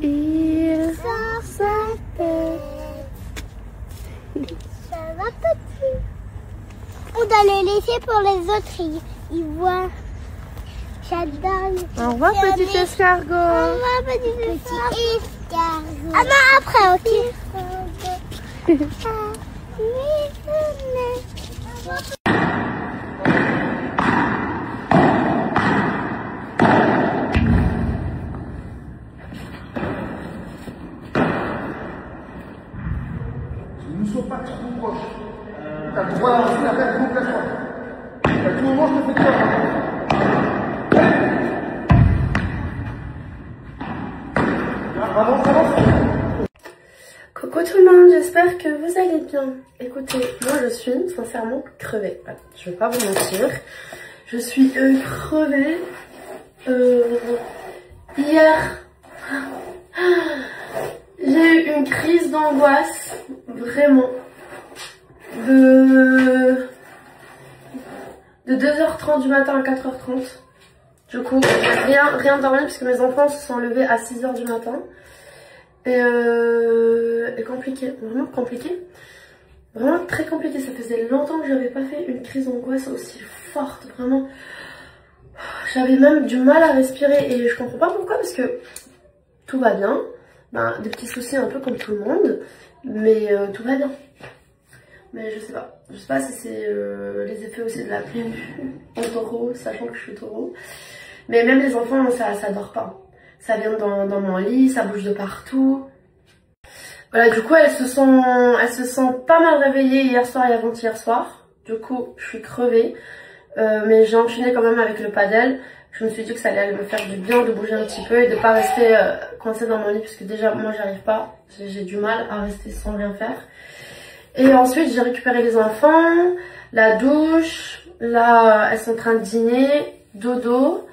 Il sort sa tête. Ça va petit. On doit le laisser pour les autres, ils voient. J'adore. Au revoir petit escargot. Au revoir petit escargot. Ah non, après, ok. Ne sois pas trop proche. T'as le droit d'avancer la tête beaucoup la fois. À tout moment, je te fais peur. Avance, avance. Coucou tout le monde, j'espère que vous allez bien. Écoutez, moi je suis sincèrement crevée. Voilà, je vais pas vous mentir. Je suis crevée. Hier, j'ai eu une crise d'angoisse, vraiment, de 2h30 du matin à 4h30. Du coup, j'ai rien dormi parce que mes enfants se sont levés à 6h du matin. Et compliqué, vraiment compliqué. Vraiment très compliqué. Ça faisait longtemps que j'avais pas fait une crise d'angoisse aussi forte, vraiment. J'avais même du mal à respirer et je comprends pas pourquoi parce que tout va bien. Ben, des petits soucis un peu comme tout le monde, mais tout va bien. Mais je sais pas si c'est les effets aussi de la pluie en taureau, sachant que je suis taureau. Mais même les enfants, ça dort pas. Ça vient dans mon lit, ça bouge de partout. Voilà, du coup, elles se sont pas mal réveillées hier soir et avant-hier soir. Du coup, je suis crevée. Mais j'ai enchaîné quand même avec le paddle. Je me suis dit que ça allait me faire du bien de bouger un petit peu et de pas rester coincée dans mon lit. Parce que déjà, moi, j'arrive pas. J'ai du mal à rester sans rien faire. Et ensuite, j'ai récupéré les enfants, la douche. Là, elles sont en train de dîner, dodo.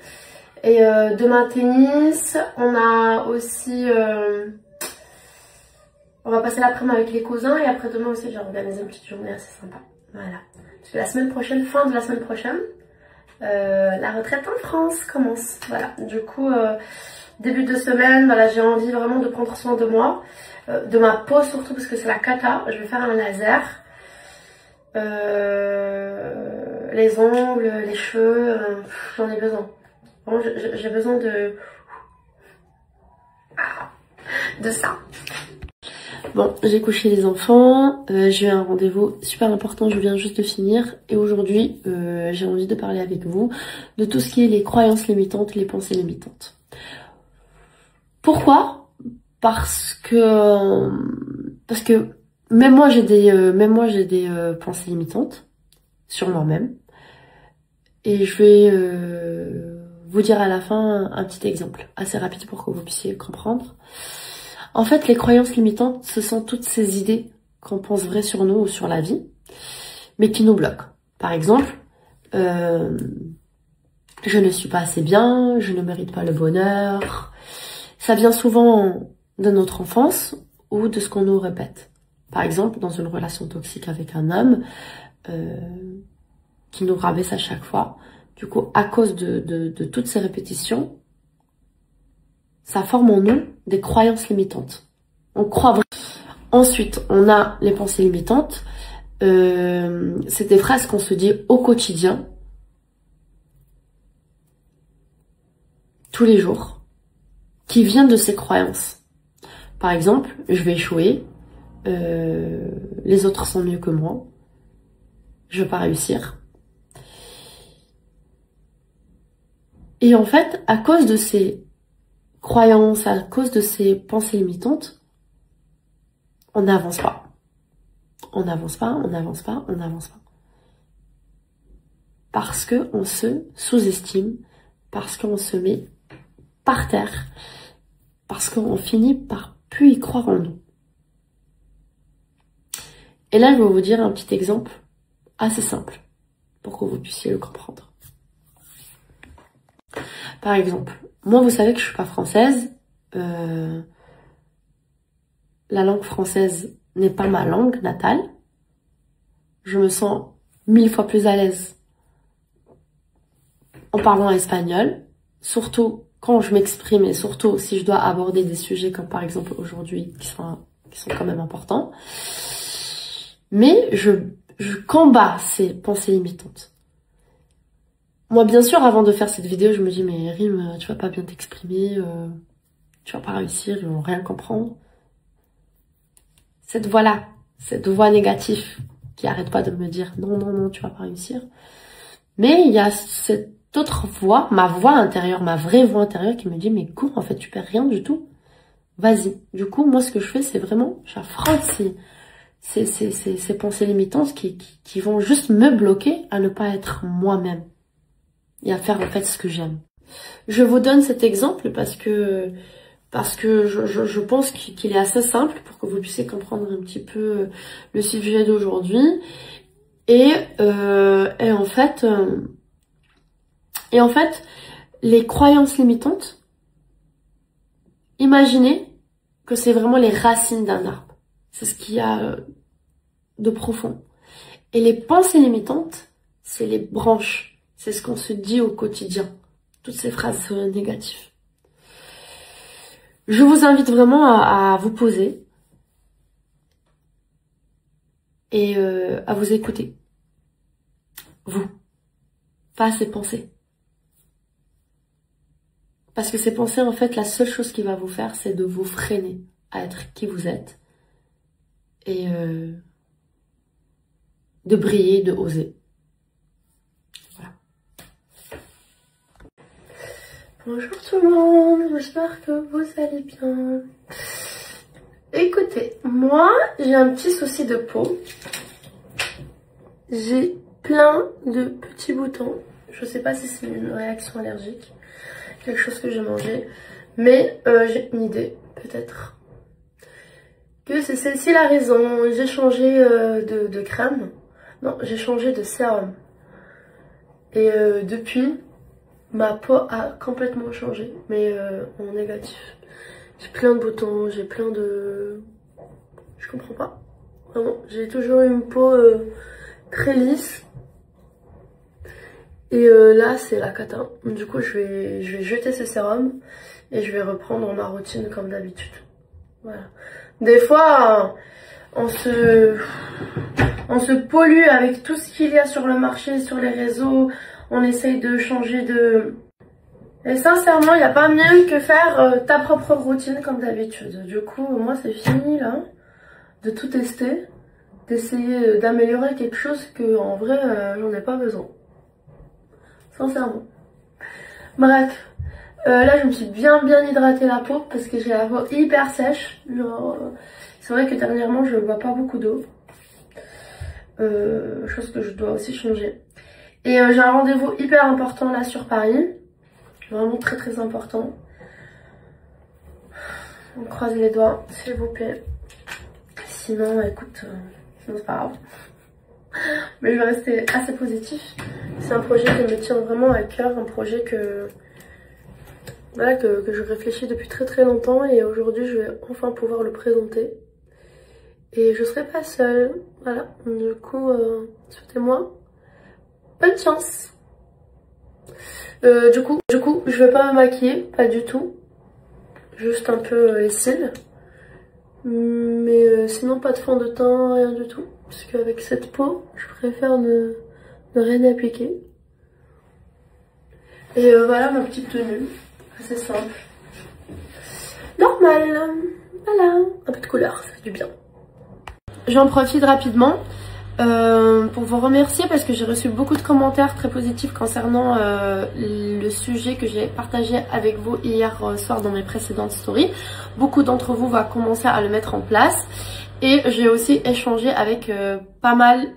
Et demain tennis, on a aussi, on va passer l'après-midi avec les cousins et après demain aussi j'ai organisé une petite journée assez sympa. Voilà. Parce que la semaine prochaine, fin de la semaine prochaine, la retraite en France commence. Voilà. Du coup, début de semaine, voilà, j'ai envie vraiment de prendre soin de moi, de ma peau surtout parce que c'est la cata. Je vais faire un laser, les ongles, les cheveux, j'en ai besoin. Bon, j'ai besoin de ça. Bon, j'ai couché les enfants, j'ai eu un rendez-vous super important, je viens juste de finir. Et aujourd'hui, j'ai envie de parler avec vous de tout ce qui est les croyances limitantes, les pensées limitantes. Pourquoi? Parce que même moi j'ai des pensées limitantes sur moi-même. Et je vais vous dire à la fin un petit exemple assez rapide pour que vous puissiez comprendre. En fait, les croyances limitantes, ce sont toutes ces idées qu'on pense vraies sur nous ou sur la vie, mais qui nous bloquent. Par exemple, je ne suis pas assez bien, je ne mérite pas le bonheur. Ça vient souvent de notre enfance ou de ce qu'on nous répète. Par exemple, dans une relation toxique avec un homme qui nous rabaisse à chaque fois. Du coup, à cause de toutes ces répétitions, ça forme en nous des croyances limitantes. On croit vraiment. Ensuite, on a les pensées limitantes. C'est des phrases qu'on se dit au quotidien, tous les jours, qui viennent de ces croyances. Par exemple, je vais échouer, les autres sont mieux que moi, je vais pas réussir. Et en fait, à cause de ces croyances, à cause de ces pensées limitantes, on n'avance pas. On n'avance pas, on n'avance pas, on n'avance pas. Parce qu'on se sous-estime, parce qu'on se met par terre, parce qu'on finit par plus y croire en nous. Et là, je vais vous dire un petit exemple assez simple pour que vous puissiez le comprendre. Par exemple, moi, vous savez que je suis pas française. La langue française n'est pas ma langue natale. Je me sens 1000 fois plus à l'aise en parlant espagnol, surtout quand je m'exprime, et surtout si je dois aborder des sujets comme par exemple aujourd'hui, qui sont quand même importants. Mais je combats ces pensées limitantes. Moi, bien sûr, avant de faire cette vidéo, je me dis, mais Rim, tu vas pas bien t'exprimer, tu vas pas réussir, ils vont rien comprendre. Cette voix-là, cette voix négative qui arrête pas de me dire, non, non, non, tu vas pas réussir. Mais il y a cette autre voix, ma voix intérieure, ma vraie voix intérieure qui me dit, mais cours, en fait, tu perds rien du tout. Vas-y. Du coup, moi, ce que je fais, c'est vraiment, j'affronte ces pensées limitantes qui vont juste me bloquer à ne pas être moi-même et à faire en fait ce que j'aime. Je vous donne cet exemple parce que je pense qu'il est assez simple pour que vous puissiez comprendre un petit peu le sujet d'aujourd'hui. Et en fait, les croyances limitantes, imaginez que c'est vraiment les racines d'un arbre. C'est ce qu'il y a de profond. Et les pensées limitantes, c'est les branches. C'est ce qu'on se dit au quotidien. Toutes ces phrases négatives. Je vous invite vraiment à vous poser et à vous écouter. Vous. Pas ces pensées. Parce que ces pensées, en fait, la seule chose qui va vous faire, c'est de vous freiner à être qui vous êtes. Et de briller, de oser. Voilà. Bonjour tout le monde, j'espère que vous allez bien. Écoutez, moi, j'ai un petit souci de peau. J'ai plein de petits boutons. Je sais pas si c'est une réaction allergique, quelque chose que j'ai mangé, mais j'ai une idée, peut-être que c'est celle-ci la raison. J'ai changé de crème. Non, j'ai changé de sérum. Et depuis, ma peau a complètement changé, mais en négatif. J'ai plein de boutons, j'ai plein de... Je comprends pas. Vraiment, j'ai toujours eu une peau très lisse. Et là, c'est la cata. Du coup, je vais jeter ce sérum et je vais reprendre ma routine comme d'habitude. Voilà. Des fois, on se pollue avec tout ce qu'il y a sur le marché, sur les réseaux. On essaye de changer de... Et sincèrement, il n'y a pas mieux que faire ta propre routine comme d'habitude. Du coup, moi, c'est fini, là, de tout tester. D'essayer d'améliorer quelque chose que, en vrai, j'en ai pas besoin. Sincèrement. Bref. Là, je me suis bien hydraté la peau parce que j'ai la peau hyper sèche. C'est vrai que dernièrement, je ne bois pas beaucoup d'eau. Chose que je dois aussi changer. Et j'ai un rendez-vous hyper important là sur Paris. Vraiment très important. On croise les doigts, s'il vous plaît. Sinon, écoute, c'est pas grave. Mais je vais rester assez positif. C'est un projet qui me tient vraiment à cœur. Un projet que je réfléchis depuis très longtemps. Et aujourd'hui, je vais enfin pouvoir le présenter. Et je serai pas seule. Voilà. Du coup, souhaitez-moi bonne chance. Du coup, je vais pas me maquiller, pas du tout. Juste un peu les cils. Mais sinon, pas de fond de teint, rien du tout. Parce qu'avec cette peau, je préfère ne rien appliquer. Et voilà ma petite tenue. Assez simple. Normal. Voilà. Un peu de couleur, ça fait du bien. J'en profite rapidement. Pour vous remercier parce que j'ai reçu beaucoup de commentaires très positifs concernant le sujet que j'ai partagé avec vous hier soir dans mes précédentes stories. Beaucoup d'entre vous vont commencer à le mettre en place et j'ai aussi échangé avec pas mal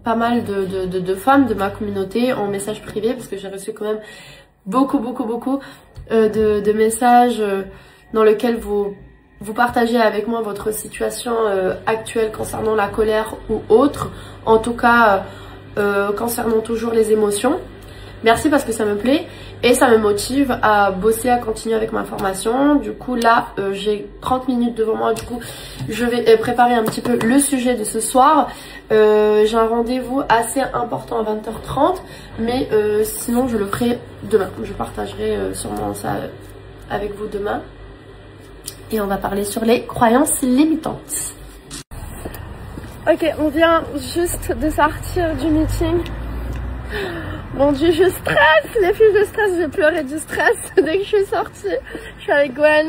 de femmes de ma communauté en message privé parce que j'ai reçu quand même beaucoup de messages dans lesquels vous partagez avec moi votre situation actuelle concernant la colère ou autre, en tout cas concernant toujours les émotions. merci parce que ça me plaît et ça me motive à bosser, à continuer avec ma formation. Du coup là j'ai 30 minutes devant moi, du coup je vais préparer un petit peu le sujet de ce soir. J'ai un rendez-vous assez important à 20h30, mais sinon je le ferai demain. Je partagerai sûrement ça avec vous demain. Et on va parler sur les croyances limitantes. Ok, on vient juste de sortir du meeting. Mon dieu, je stresse, les filles, je stresse, j'ai pleuré du stress dès que je suis sortie. Je suis avec Gwen.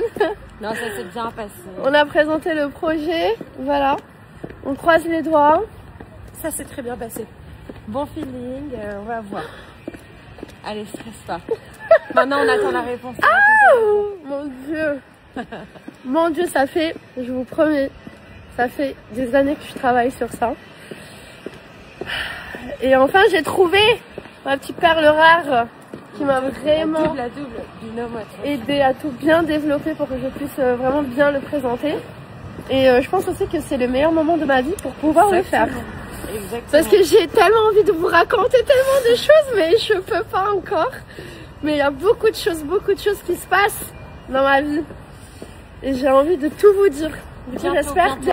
Non, ça s'est bien passé. On a présenté le projet, voilà. On croise les doigts. Ça s'est très bien passé. Bon feeling, on va voir. Allez, stresse pas. Maintenant, on attend la réponse. Mon dieu. Mon dieu, ça fait, je vous promets, ça fait des années que je travaille sur ça. Et enfin, j'ai trouvé ma petite perle rare qui m'a vraiment la double binôme aidé à tout bien développer pour que je puisse vraiment bien le présenter. Et je pense aussi que c'est le meilleur moment de ma vie pour pouvoir le faire. Exactement. Parce que j'ai tellement envie de vous raconter tellement de choses, mais je peux pas encore. Mais il y a beaucoup de choses qui se passent dans ma vie. Et j'ai envie de tout vous dire. Du coup, j'espère que